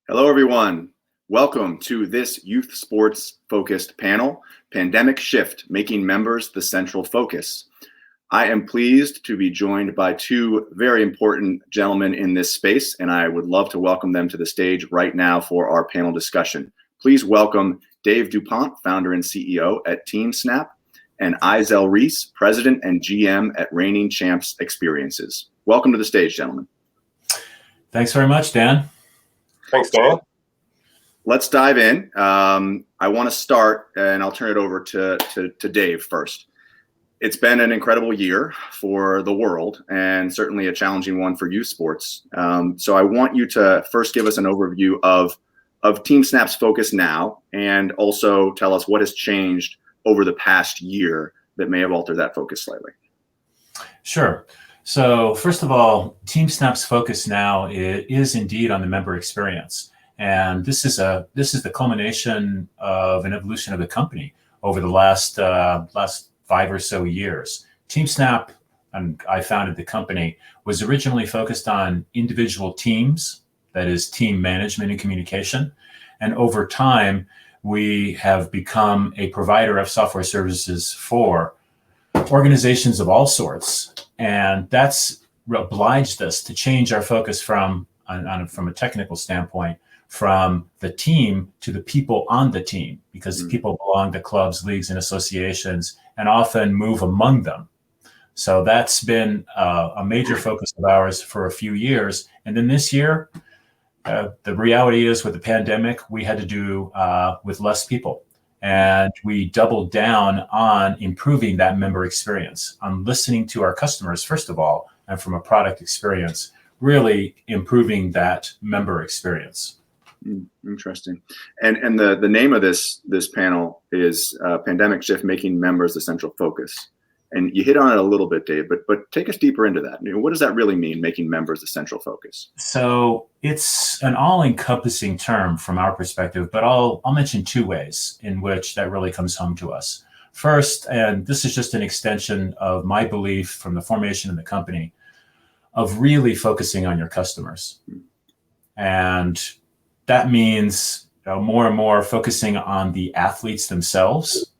Hello, everyone. Welcome to this youth sports focused panel, Pandemic Shift, Making Members the Central Focus. I am pleased to be joined by two very important gentlemen in this space, and I would love to welcome them to the stage right now for our panel discussion. Please welcome Dave DuPont, founder and CEO at TeamSnap, and Eisel Reese, president and GM at Reigning Champs Experiences. Welcome to the stage, gentlemen. Thanks very much, Dan. Thanks, Dan. Let's dive in. I want to start, and I'll turn it over to Dave first. It's been an incredible year for the world, and certainly a challenging one for youth sports. So I want you to first give us an overview of TeamSnap's focus now, and also tell us what has changed over the past year that may have altered that focus slightly. Sure. So first of all, TeamSnap's focus now is indeed on the member experience. And this is the culmination of an evolution of the company over the last 5 or so years. TeamSnap, and I founded the company, was originally focused on individual teams, that is team management and communication. And over time, we have become a provider of software services for organizations of all sorts. And that's obliged us to change our focus from a technical standpoint, from the team to the people on the team, because people belong to clubs, leagues, and associations, and often move among them. So that's been a major focus of ours for a few years. And then this year, the reality is with the pandemic, we had to do with less people. And we doubled down on improving that member experience, on listening to our customers, first of all, and from a product experience, really improving that member experience. Interesting. And the name of this panel is Pandemic Shift, Making Members the Central Focus. And you hit on it a little bit, Dave, but take us deeper into that. What does that really mean, making members the central focus? So it's an all-encompassing term from our perspective, but I'll mention two ways in which that really comes home to us. First, and this is just an extension of my belief from the formation of the company, of really focusing on your customers. And that means more and more focusing on the athletes themselves.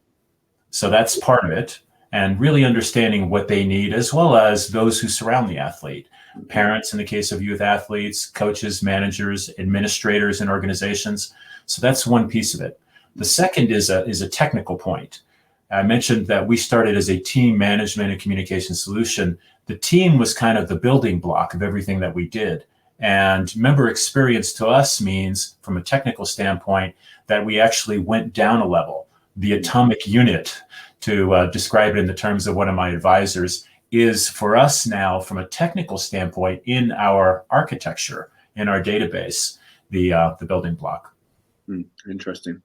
So that's part of it. And really understanding what they need, as well as those who surround the athlete. Parents, in the case of youth athletes, coaches, managers, administrators in organizations. So that's one piece of it. The second is a technical point. I mentioned that we started as a team management and communication solution. The team was kind of the building block of everything that we did. And member experience to us means, from a technical standpoint, that we actually went down a level. The atomic unit, to describe it in the terms of one of my advisors, is for us now, from a technical standpoint, in our architecture, in our database, the building block. Interesting.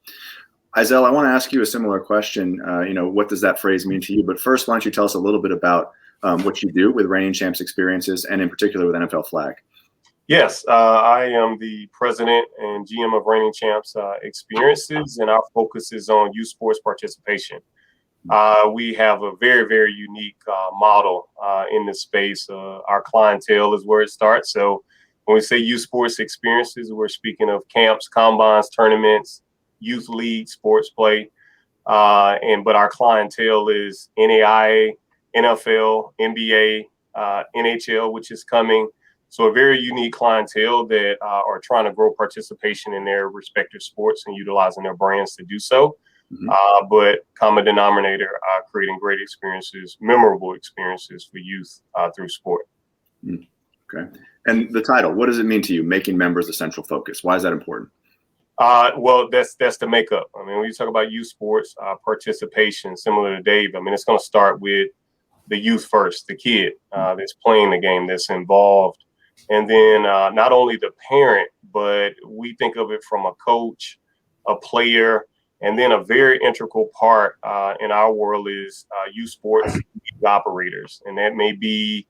Eisel, I want to ask you a similar question. What does that phrase mean to you? But first, why don't you tell us a little bit about what you do with Reigning Champs Experiences, and in particular with NFL Flag? Yes, I am the president and GM of Reigning Champs Experiences, and our focus is on youth sports participation. We have a very, very unique model in this space. Our clientele is where it starts. So when we say youth sports experiences, we're speaking of camps, combines, tournaments, youth league, sports play. But our clientele is NAIA, NFL, NBA, NHL, which is coming. So a very unique clientele that are trying to grow participation in their respective sports and utilizing their brands to do so. But common denominator, creating great experiences, memorable experiences for youth through sport. Okay. And the title, what does it mean to you, making members the central focus? Why is that important? Well, that's the makeup. I mean, when you talk about youth sports participation, similar to Dave, I mean, it's going to start with the youth first, the kid that's playing the game, that's involved. And then not only the parent, but we think of it from a coach, a player, and then a very integral part in our world is youth sports operators. And that may be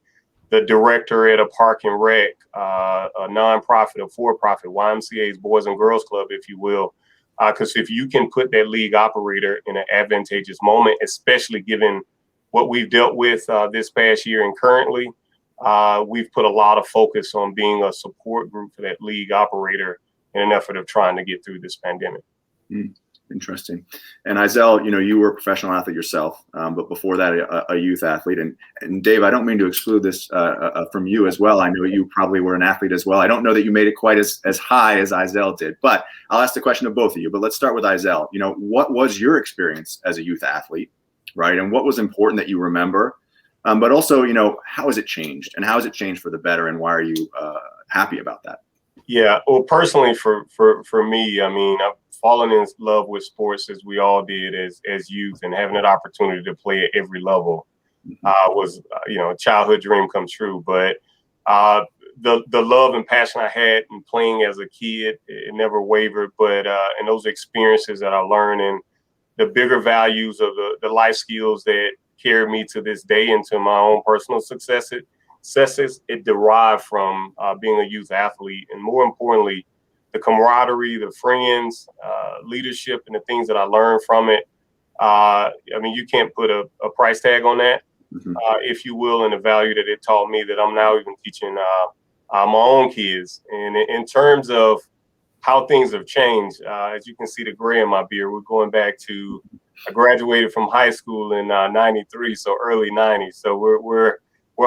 the director at a park and rec, a nonprofit, a for-profit, YMCA's Boys and Girls Club, if you will. Because if you can put that league operator in an advantageous moment, especially given what we've dealt with this past year and currently, we've put a lot of focus on being a support group for that league operator in an effort of trying to get through this pandemic. Interesting. And Izell, you were a professional athlete yourself, but before that, a youth athlete. And Dave, I don't mean to exclude this from you as well. I know you probably were an athlete as well. I don't know that you made it quite as high as Izell did, but I'll ask the question of both of you. But let's start with Izell. What was your experience as a youth athlete, right? And what was important that you remember? But also, how has it changed, and how has it changed for the better, and why are you happy about that? Yeah, well, personally, for me, I mean, I've fallen in love with sports as we all did as youth, and having that opportunity to play at every level was, a childhood dream come true. But the love and passion I had in playing as a kid, it never wavered. But and those experiences that I learned, and the bigger values of the life skills that carry me to this day into my own personal successes, it derived from being a youth athlete. And more importantly, the camaraderie, the friends, leadership, and the things that I learned from it. I mean, you can't put a price tag on that, if you will, and the value that it taught me that I'm now even teaching my own kids. And in terms of how things have changed, as you can see the gray in my beard, we're going back to, I graduated from high school in 93, so early 90s. So we're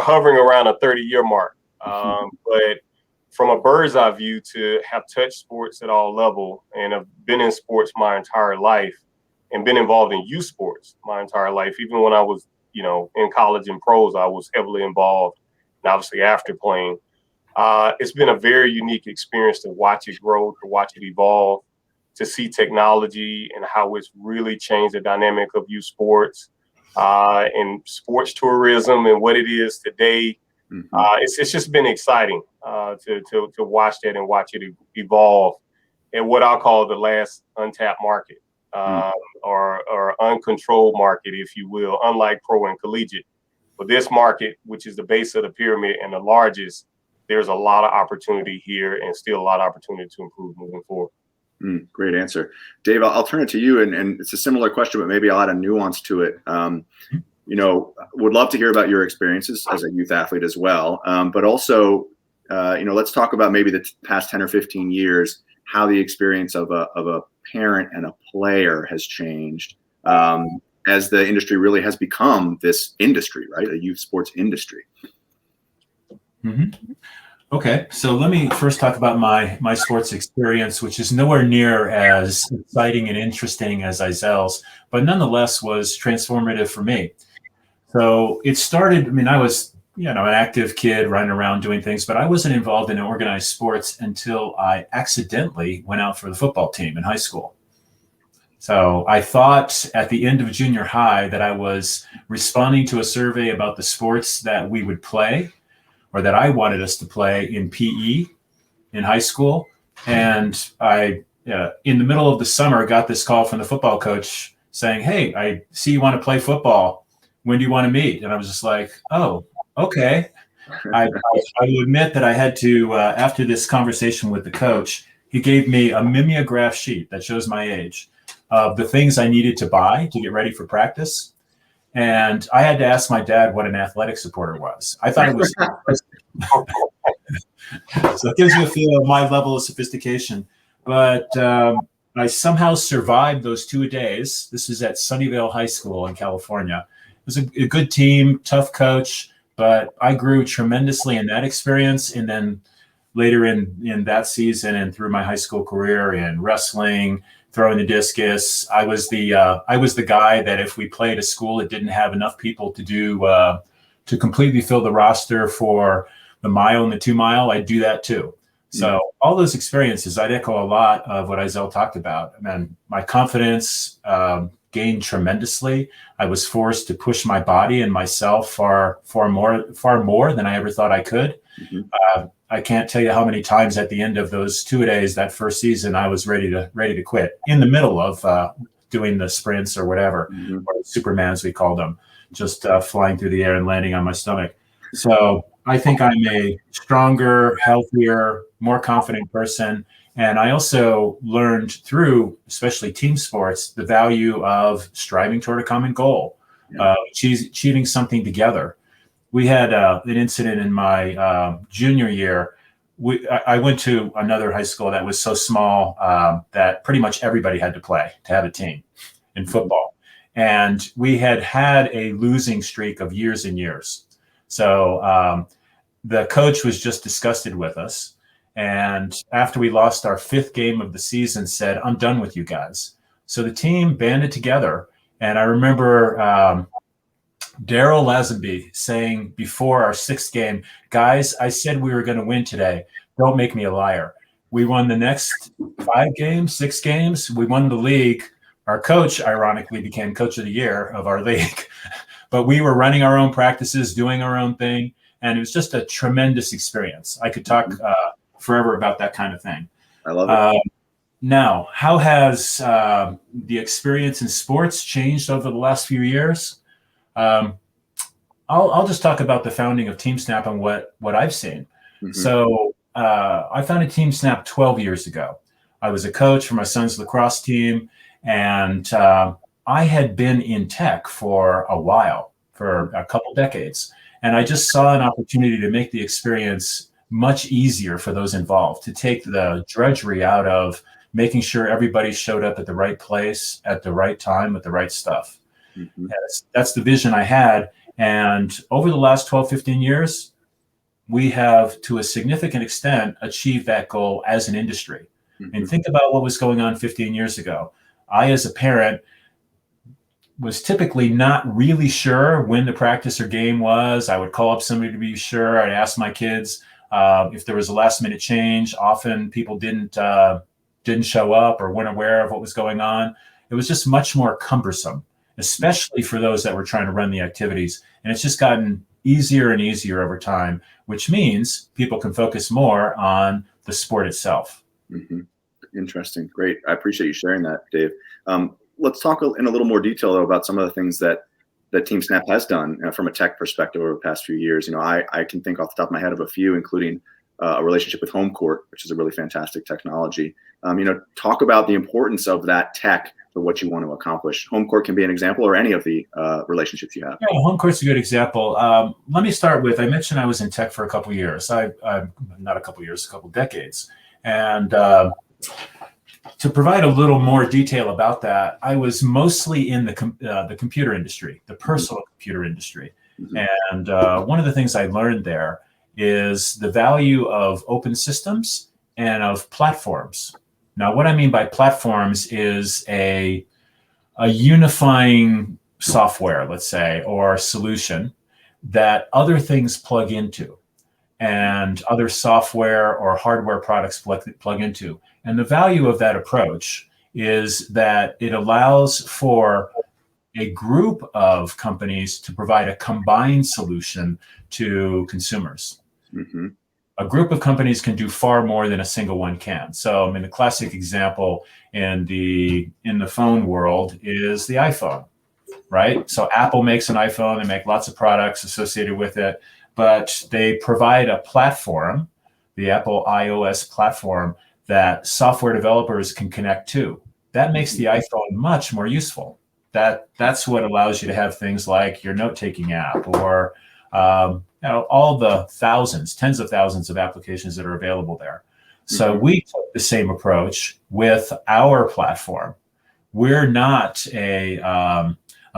hovering around a 30-year mark. But from a bird's eye view, to have touched sports at all level and have been in sports my entire life and been involved in youth sports my entire life, even when I was, in college and pros, I was heavily involved. And obviously after playing, it's been a very unique experience to watch it grow, to watch it evolve, to see technology and how it's really changed the dynamic of youth sports and sports tourism and what it is today. It's just been exciting to watch that and watch it evolve in what I'll call the last untapped market or uncontrolled market, if you will, unlike pro and collegiate. But this market, which is the base of the pyramid and the largest, there's a lot of opportunity here and still a lot of opportunity to improve moving forward. Great answer. Dave, I'll turn it to you, and it's a similar question, but maybe I'll add a nuance to it. Would love to hear about your experiences as a youth athlete as well. But also, let's talk about maybe the past 10 or 15 years, how the experience of a parent and a player has changed as the industry really has become this industry, right? A youth sports industry. Okay, so let me first talk about my sports experience, which is nowhere near as exciting and interesting as Izell's, but nonetheless was transformative for me. So it started, I was, an active kid running around doing things, but I wasn't involved in organized sports until I accidentally went out for the football team in high school. So I thought at the end of junior high that I was responding to a survey about the sports that we would play, or that I wanted us to play in PE in high school. And I, in the middle of the summer, got this call from the football coach saying, "Hey, I see you want to play football. When do you want to meet?" And I was just like, "Oh, okay." I will admit that I had to, after this conversation with the coach, he gave me a mimeograph sheet that shows my age of the things I needed to buy to get ready for practice. And I had to ask my dad what an athletic supporter was. I thought it was so it gives you a feel of my level of sophistication. But I somehow survived those 2 days. This is at Sunnyvale High School in California. It was a good team, tough coach, but I grew tremendously in that experience. And then later in that season and through my high school career in wrestling, throwing the discus, I was the guy that if we played a school that didn't have enough people to do to completely fill the roster for the mile and the 2 mile, I'd do that too. So all those experiences, I'd echo a lot of what Izell talked about. My confidence gained tremendously. I was forced to push my body and myself far more than I ever thought I could. I can't tell you how many times at the end of those 2 days that first season I was ready to quit in the middle of doing the sprints or whatever, or Supermans we called them, just flying through the air and landing on my stomach. So I think I'm a stronger, healthier, more confident person. And I also learned through, especially team sports, the value of striving toward a common goal, achieving something together. We had an incident in my junior year I went to another high school that was so small that pretty much everybody had to play to have a team in football. And we had a losing streak of years and years. So the coach was just disgusted with us. And after we lost our 5th game of the season, said, "I'm done with you guys." So the team banded together. And I remember Daryl Lazenby saying before our 6th game, "Guys, I said we were going to win today. Don't make me a liar." We won the next 5 games, 6 games. We won the league. Our coach, ironically, became coach of the year of our league. But we were running our own practices, doing our own thing. And it was just a tremendous experience. I could talk forever about that kind of thing. I love it. Now, how has the experience in sports changed over the last few years? I'll just talk about the founding of TeamSnap and what I've seen. So I founded TeamSnap 12 years ago. I was a coach for my son's lacrosse team, and I had been in tech for a while, for a couple decades. And I just saw an opportunity to make the experience much easier for those involved, to take the drudgery out of making sure everybody showed up at the right place at the right time with the right stuff. That's the vision I had. And over the last 12, 15 years, we have, to a significant extent, achieved that goal as an industry. And think about what was going on 15 years ago. I, as a parent, was typically not really sure when the practice or game was. I would call up somebody to be sure. I'd ask my kids if there was a last minute change. Often people didn't show up or weren't aware of what was going on. It was just much more cumbersome, especially for those that were trying to run the activities. And it's just gotten easier and easier over time, which means people can focus more on the sport itself. Interesting. Great. I appreciate you sharing that, Dave. Let's talk in a little more detail, though, about some of the things that TeamSnap has done from a tech perspective over the past few years. I can think off the top of my head of a few, including a relationship with Home Court, which is a really fantastic technology. Talk about the importance of that tech for what you want to accomplish. Home Court can be an example, or any of the relationships you have. Yeah, Home Court's a good example. Let me start with, I mentioned I was in tech for a couple years. Not a couple years, a couple decades. And to provide a little more detail about that, I was mostly in the computer industry, the personal computer industry. And one of the things I learned there is the value of open systems and of platforms. Now, what I mean by platforms is a unifying software, let's say, or solution that other things plug into, and other software or hardware products plug into. And the value of that approach is that it allows for a group of companies to provide a combined solution to consumers. A group of companies can do far more than a single one can. So, the classic example in the phone world is the iPhone, right? So Apple makes an iPhone, they make lots of products associated with it, but they provide a platform, the Apple iOS platform, that software developers can connect to. That makes the iPhone much more useful. That's what allows you to have things like your note-taking app, or all the tens of thousands of applications that are available there. So we took the same approach with our platform. We're not a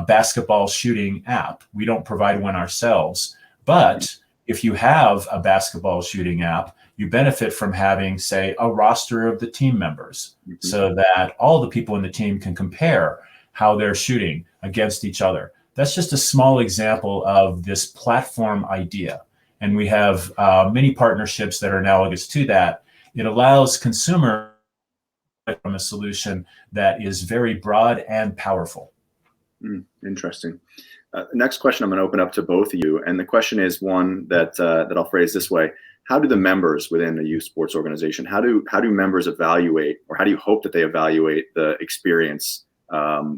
basketball shooting app. We don't provide one ourselves. But if you have a basketball shooting app, you benefit from having, say, a roster of the team members, so that all the people in the team can compare how they're shooting against each other. That's just a small example of this platform idea. And we have many partnerships that are analogous to that. It allows consumers from a solution that is very broad and powerful. Interesting. Next question I'm going to open up to both of you. And the question is one that I'll phrase this way. How do the members within a youth sports organization, how do members evaluate, or how do you hope that they evaluate the experience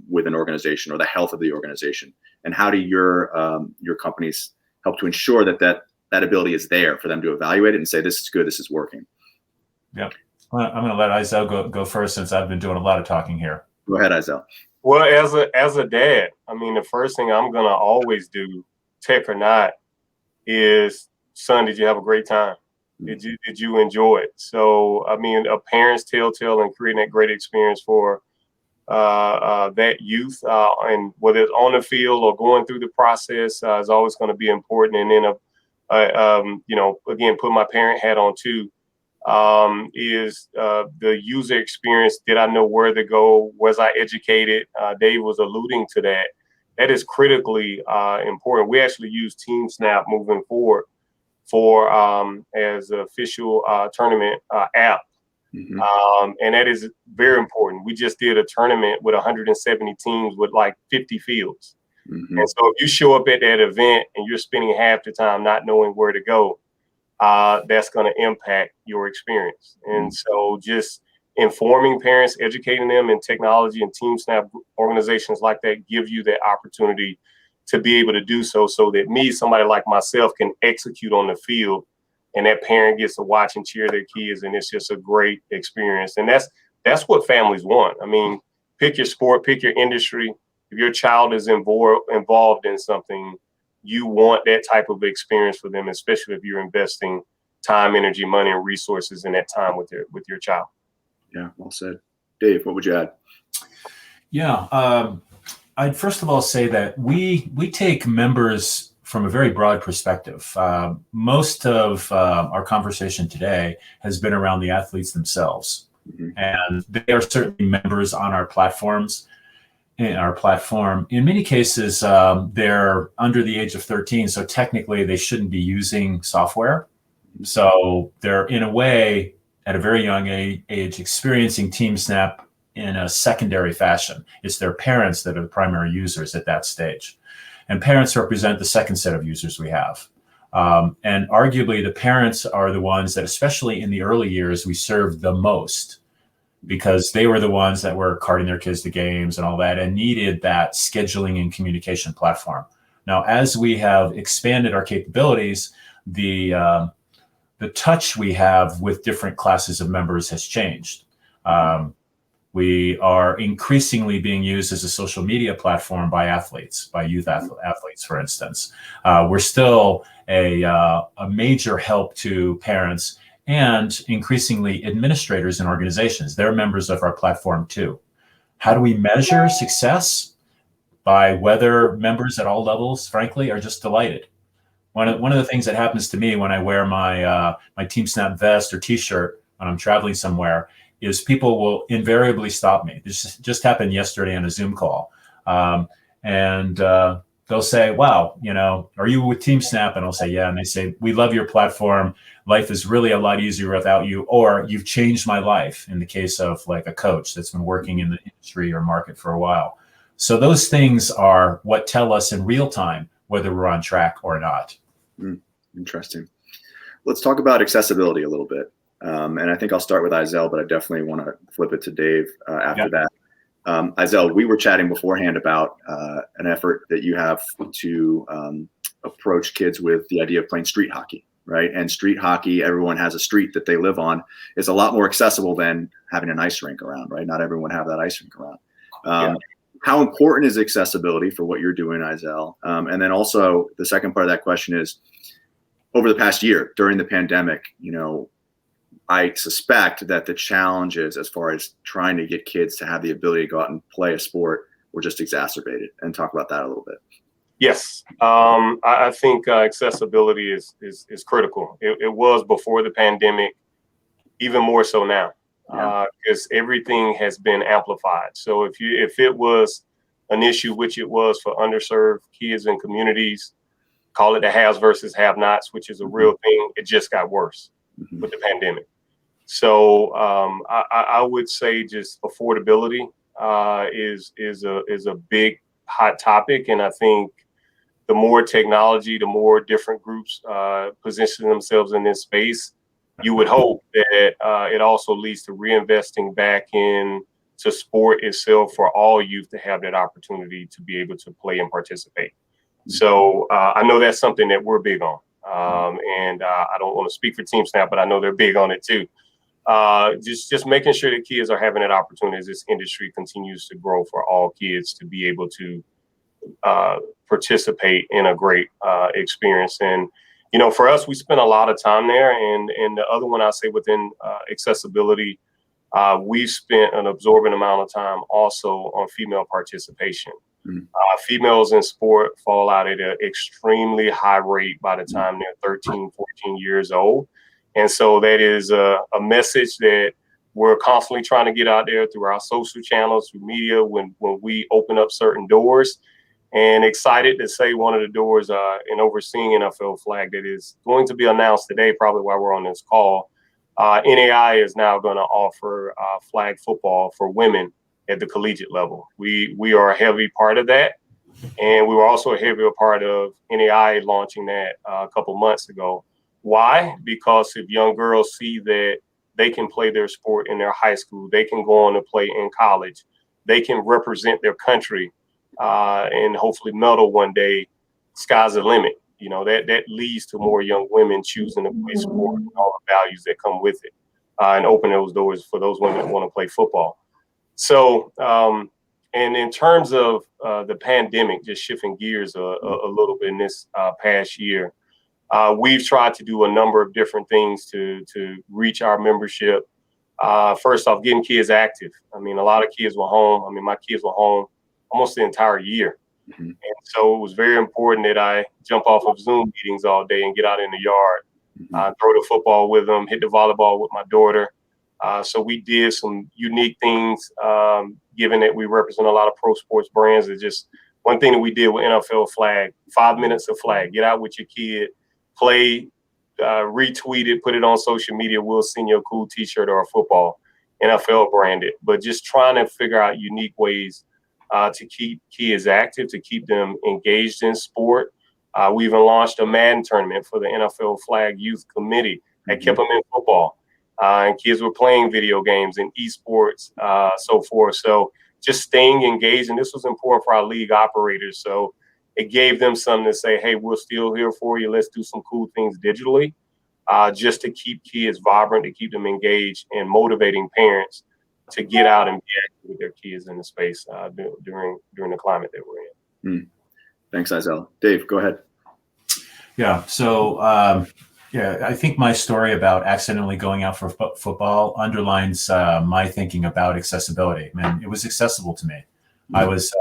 with an organization, or the health of the organization? And how do your companies help to ensure that ability is there for them to evaluate it and say, this is good, this is working? Yeah. I'm going to let Izel go first, since I've been doing a lot of talking here. Go ahead, Izel. Well, as a dad, the first thing I'm going to always do, tech or not, is, son, did you have a great time? Did you enjoy it? So, I mean, a parent's telltale and creating that great experience for that youth, and whether it's on the field or going through the process, is always going to be important. And then, again, put my parent hat on too. Is the user experience? Did I know where to go? Was I educated? Dave was alluding to that. That is critically important. We actually use TeamSnap moving forward for as an official tournament app. And that is very important. We just did a tournament with 170 teams with like 50 fields. And so if you show up at that event and you're spending half the time not knowing where to go, that's going to impact your experience. And so just informing parents, educating them in technology, and TeamSnap organizations like that give you that opportunity to be able to do so that somebody like myself, can execute on the field, and that parent gets to watch and cheer their kids, and it's just a great experience. And that's what families want. I mean, pick your sport, pick your industry. If your child is involved in something, you want that type of experience for them, especially if you're investing time, energy, money, and resources in that time with your child. Yeah, well said. Dave, what would you add? Yeah, I'd first of all say that we take members from a very broad perspective. Most of our conversation today has been around the athletes themselves, and they are certainly members on our platforms. In our platform, in many cases, they're under the age of 13, so technically they shouldn't be using software. So they're, in a way, at a very young age, experiencing TeamSnap in a secondary fashion. It's their parents that are the primary users at that stage. And parents represent the second set of users we have. And arguably, the parents are the ones that, especially in the early years, we serve the most, because they were the ones that were carting their kids to games and all that, and needed that scheduling and communication platform. Now, as we have expanded our capabilities, the touch we have with different classes of members has changed. We are increasingly being used as a social media platform by athletes, by youth athletes, for instance. We're still a major help to parents and increasingly administrators and organizations. They're members of our platform too. How do we measure success? By whether members at all levels, frankly, are just delighted. One of the things that happens to me when I wear my TeamSnap vest or T-shirt when I'm traveling somewhere is people will invariably stop me. This just happened yesterday on a Zoom call. And they'll say, wow, are you with TeamSnap? And I'll say, yeah. And they say, we love your platform. Life is really a lot easier without you, or you've changed my life, in the case of like a coach that's been working in the industry or market for a while. So those things are what tell us in real time whether we're on track or not. Interesting. Let's talk about accessibility a little bit. And I think I'll start with Izell, but I definitely want to flip it to Dave after that. Izell, we were chatting beforehand about an effort that you have to approach kids with the idea of playing street hockey, right? And street hockey, everyone has a street that they live on. It's a lot more accessible than having an ice rink around, right? Not everyone have that ice rink around. How important is accessibility for what you're doing, Izell? And then also the second part of that question is, over the past year, during the pandemic, I suspect that the challenges as far as trying to get kids to have the ability to go out and play a sport were just exacerbated. And talk about that a little bit. Yes, I think accessibility is critical. It was before the pandemic, even more so now, because everything has been amplified. So if it was an issue, which it was for underserved kids and communities, call it the haves versus have-nots, which is a real thing. It just got worse with the pandemic. So I would say just affordability is a big hot topic, and I think the more technology, the more different groups position themselves in this space, you would hope that it also leads to reinvesting back in to sport itself for all youth to have that opportunity to be able to play and participate. So I know that's something that we're big on, and I don't want to speak for TeamSnap, but I know they're big on it too. Just making sure that kids are having that opportunity as this industry continues to grow for all kids to be able to participate in a great experience. And For us, we spent a lot of time there. And the other one I say within accessibility, we've spent an absorbent amount of time also on female participation. Females in sport fall out at an extremely high rate by the time they're 13, 14 years old. And so that is a message that we're constantly trying to get out there through our social channels, through media, when we open up certain doors. And excited to say one of the doors in overseeing NFL flag that is going to be announced today, probably while we're on this call. NAI is now going to offer flag football for women at the collegiate level. We are a heavy part of that. And we were also a heavier part of NAI launching that a couple months ago. Why? Because if young girls see that they can play their sport in their high school, they can go on to play in college, they can represent their country and hopefully medal one day, sky's the limit. That leads to more young women choosing to play sport and all the values that come with it, and open those doors for those women that want to play football. So, and in terms of the pandemic, just shifting gears a little bit in this past year, we've tried to do a number of different things to reach our membership. First off, getting kids active. I mean, a lot of kids were home. I mean, my kids were home almost the entire year. And so it was very important that I jump off of Zoom meetings all day and get out in the yard, throw the football with them, hit the volleyball with my daughter. So we did some unique things, given that we represent a lot of pro sports brands. It's just one thing that we did with NFL flag, 5 minutes of flag, get out with your kid, play, retweet it, put it on social media. We'll send you a cool t-shirt or a football, NFL branded, but just trying to figure out unique ways to keep kids active, to keep them engaged in sport. We even launched a Madden tournament for the NFL Flag Youth Committee that kept them in football. And kids were playing video games and esports, so forth. So just staying engaged. And this was important for our league operators. So it gave them something to say, hey, we're still here for you. Let's do some cool things digitally, just to keep kids vibrant, to keep them engaged, and motivating parents to get out and be active with their kids in the space during the climate that we're in. Thanks, Isel. Dave, go ahead. Yeah. So, I think my story about accidentally going out for football underlines my thinking about accessibility. Man, it was accessible to me. I was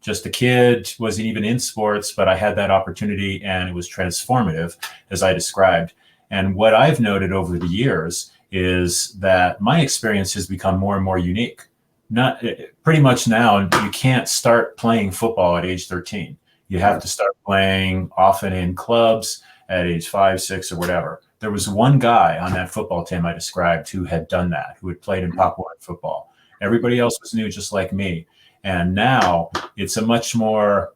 just a kid, wasn't even in sports, but I had that opportunity, and it was transformative, as I described. And what I've noted over the years is that my experience has become more and more unique. Not pretty much now, you can't start playing football at age 13. You have to start playing often in clubs at age 5, 6, or whatever. There was one guy on that football team I described who had done that, who had played in Pop Warner football. Everybody else was new, just like me. And now it's a much more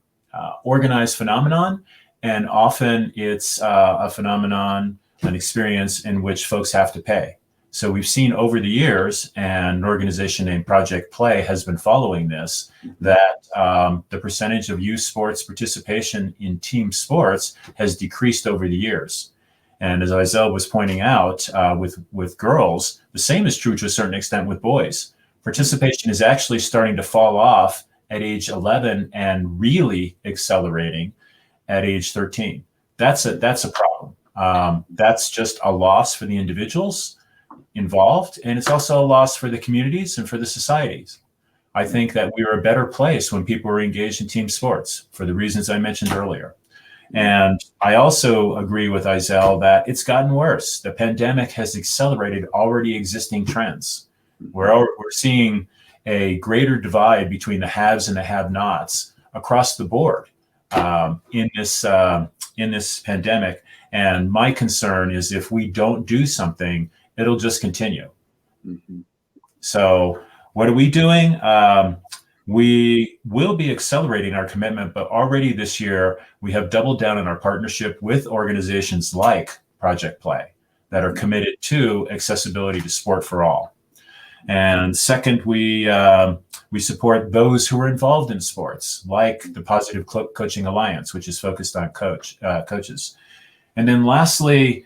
organized phenomenon. And often it's a phenomenon, an experience in which folks have to pay. So we've seen over the years, and an organization named Project Play has been following this, that the percentage of youth sports participation in team sports has decreased over the years. And as Isel was pointing out, with girls, the same is true to a certain extent with boys. Participation is actually starting to fall off at age 11 and really accelerating at age 13. That's a problem. That's just a loss for the individuals involved, and it's also a loss for the communities and for the societies. I think that we were a better place when people were engaged in team sports for the reasons I mentioned earlier. And I also agree with Isel that it's gotten worse. The pandemic has accelerated already existing trends. We're seeing a greater divide between the haves and the have-nots across the board in this pandemic. And my concern is if we don't do something, it'll just continue. So what are we doing? We will be accelerating our commitment, but already this year, we have doubled down on our partnership with organizations like Project Play that are committed to accessibility to sport for all. And second, we support those who are involved in sports, like the Positive Coaching Alliance, which is focused on coaches. And then lastly,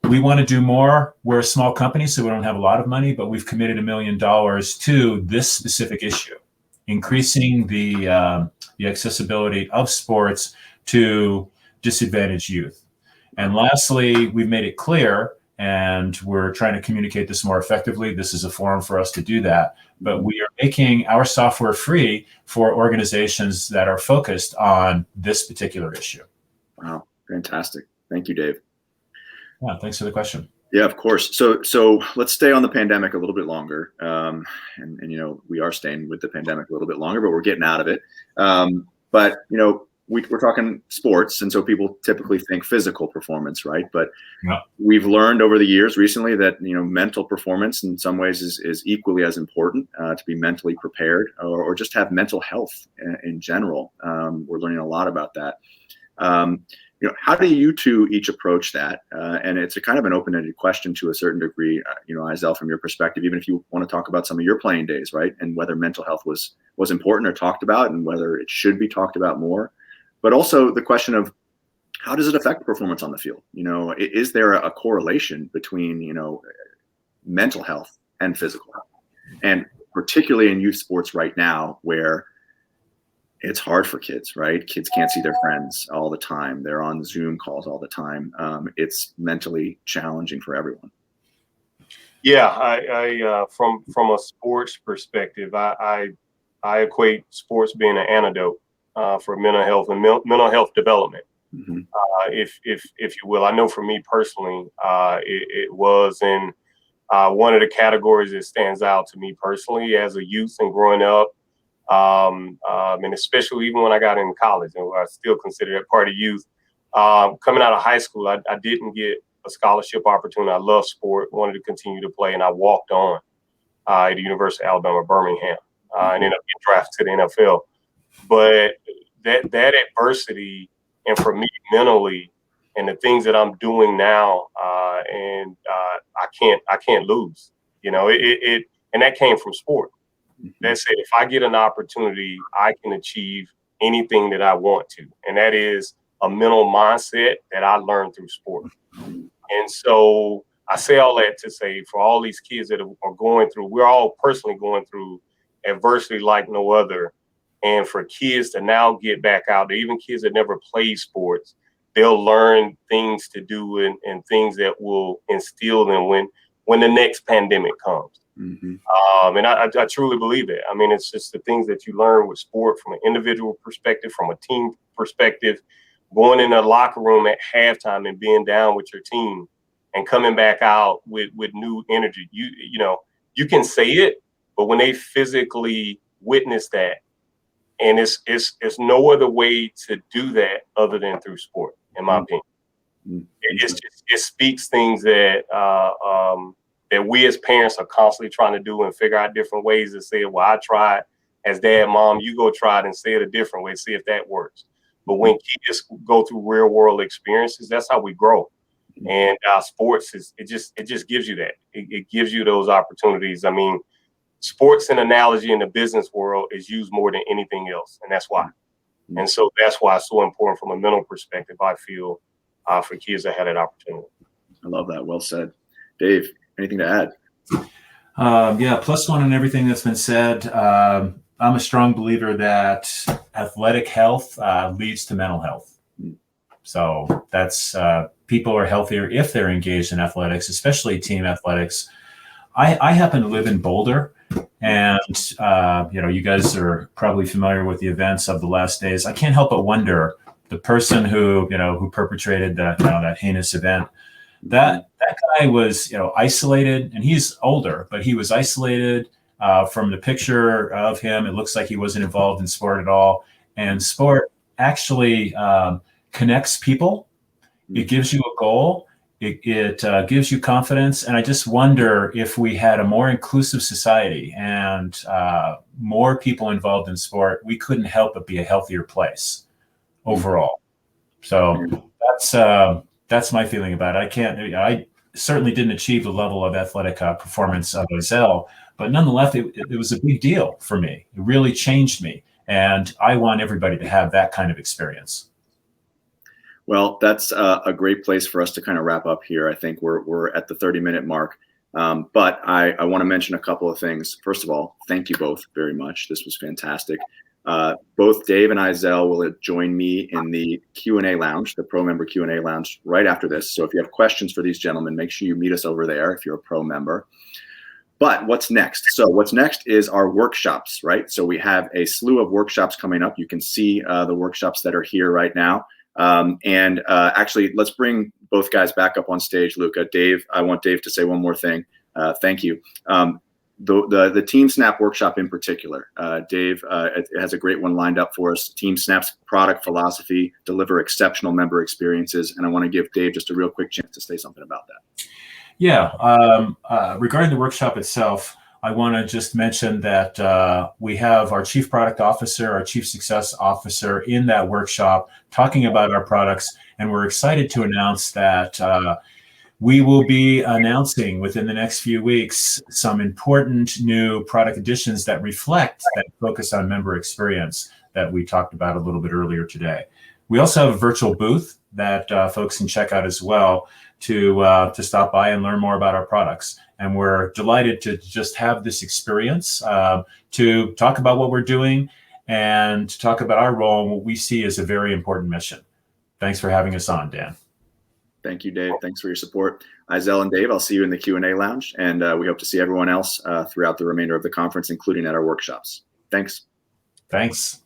we want to do more. We're a small company, so we don't have a lot of money, but we've committed $1 million to this specific issue, increasing the accessibility of sports to disadvantaged youth. And lastly, we've made it clear, and we're trying to communicate this more effectively. This is a forum for us to do that. But we are making our software free for organizations that are focused on this particular issue. Wow, fantastic. Thank you, Dave. Yeah, thanks for the question. Yeah, of course. So let's stay on the pandemic a little bit longer. And you know, we are staying with the pandemic a little bit longer, but we're getting out of it. But you know, we're talking sports, and so people typically think physical performance, right? But yeah. We've learned over the years recently that, you know, mental performance in some ways is equally as important, to be mentally prepared, or just have mental health in general. We're learning a lot about that. You know, how do you two each approach that? And it's a kind of an open-ended question to a certain degree, you know, Isel, from your perspective, even if you want to talk about some of your playing days, right? And whether mental health was important or talked about, and whether it should be talked about more. But also the question of, how does it affect performance on the field? You know, is there a correlation between, you know, mental health and physical health? And particularly in youth sports right now, where it's hard for kids, right? Kids can't see their friends all the time. They're on Zoom calls all the time. It's mentally challenging for everyone. Yeah, I from a sports perspective, I equate sports being an antidote for mental health and mental health development. Mm-hmm. If you will. I know for me personally, it was in one of the categories that stands out to me personally as a youth and growing up, and especially even when I got in college, and I still consider that part of youth. Coming out of high school, I didn't get a scholarship opportunity. I love sport, wanted to continue to play, and I walked on at the University of Alabama, Birmingham, and ended up getting drafted to the NFL. But that adversity, and for me mentally, and the things that I'm doing now, and I can't lose. You know, it and that came from sport. That said, if I get an opportunity, I can achieve anything that I want to, and that is a mental mindset that I learned through sport. And so I say all that to say, for all these kids that are going through, we're all personally going through adversity like no other. And for kids to now get back out there, even kids that never played sports, they'll learn things to do and things that will instill them when the next pandemic comes. Mm-hmm. And I truly believe that. I mean, it's just the things that you learn with sport from an individual perspective, from a team perspective, going in a locker room at halftime and being down with your team and coming back out with new energy. You know, you can say it, but when they physically witness that, and it's no other way to do that other than through sport, in my opinion. Mm-hmm. It speaks things that that we as parents are constantly trying to do and figure out different ways to say it. Well, I tried as dad, mom, you go try it and say it a different way, see if that works. But when kids go through real world experiences, that's how we grow. And sports it just gives you that. It gives you those opportunities. I mean, sports and analogy in the business world is used more than anything else, and that's why. And so that's why it's so important from a mental perspective, I feel, for kids that had that opportunity. I love that. Well said. Dave, anything to add? Yeah, plus one on everything that's been said. I'm a strong believer that athletic health leads to mental health. So that's people are healthier if they're engaged in athletics, especially team athletics. I happen to live in Boulder, and you know, you guys are probably familiar with the events of the last days. I can't help but wonder, the person who perpetrated that heinous event, that guy was, isolated, and he's older, but he was isolated. From the picture of him, it looks like he wasn't involved in sport at all. And sport actually connects people. It gives you a goal. It gives you confidence. And I just wonder, if we had a more inclusive society and more people involved in sport, we couldn't help but be a healthier place overall. So that's my feeling about it. I certainly didn't achieve the level of athletic performance of Ozell, but nonetheless, it was a big deal for me. It really changed me. And I want everybody to have that kind of experience. Well, that's a great place for us to kind of wrap up here. I think we're at the 30-minute mark. But I want to mention a couple of things. First of all, thank you both very much. This was fantastic. Both Dave and Izell will join me in the Q&A lounge, the pro member Q&A lounge, right after this. So if you have questions for these gentlemen, make sure you meet us over there if you're a pro member. But what's next? So what's next is our workshops, right? So we have a slew of workshops coming up. You can see the workshops that are here right now. Actually, let's bring both guys back up on stage, Luca. Dave, I want Dave to say one more thing. Thank you. The TeamSnap workshop in particular, Dave it has a great one lined up for us. TeamSnap's product philosophy, deliver exceptional member experiences. And I want to give Dave just a real quick chance to say something about that. Yeah, regarding the workshop itself, I want to just mention that we have our Chief Product Officer, our Chief Success Officer in that workshop talking about our products. And we're excited to announce that we will be announcing within the next few weeks some important new product additions that reflect that focus on member experience that we talked about a little bit earlier today. We also have a virtual booth that folks can check out as well to stop by and learn more about our products. And we're delighted to just have this experience to talk about what we're doing and to talk about our role and what we see as a very important mission. Thanks for having us on, Dan. Thank you, Dave. Thanks for your support. Izell and Dave, I'll see you in the Q&A lounge, and we hope to see everyone else throughout the remainder of the conference, including at our workshops. Thanks. Thanks.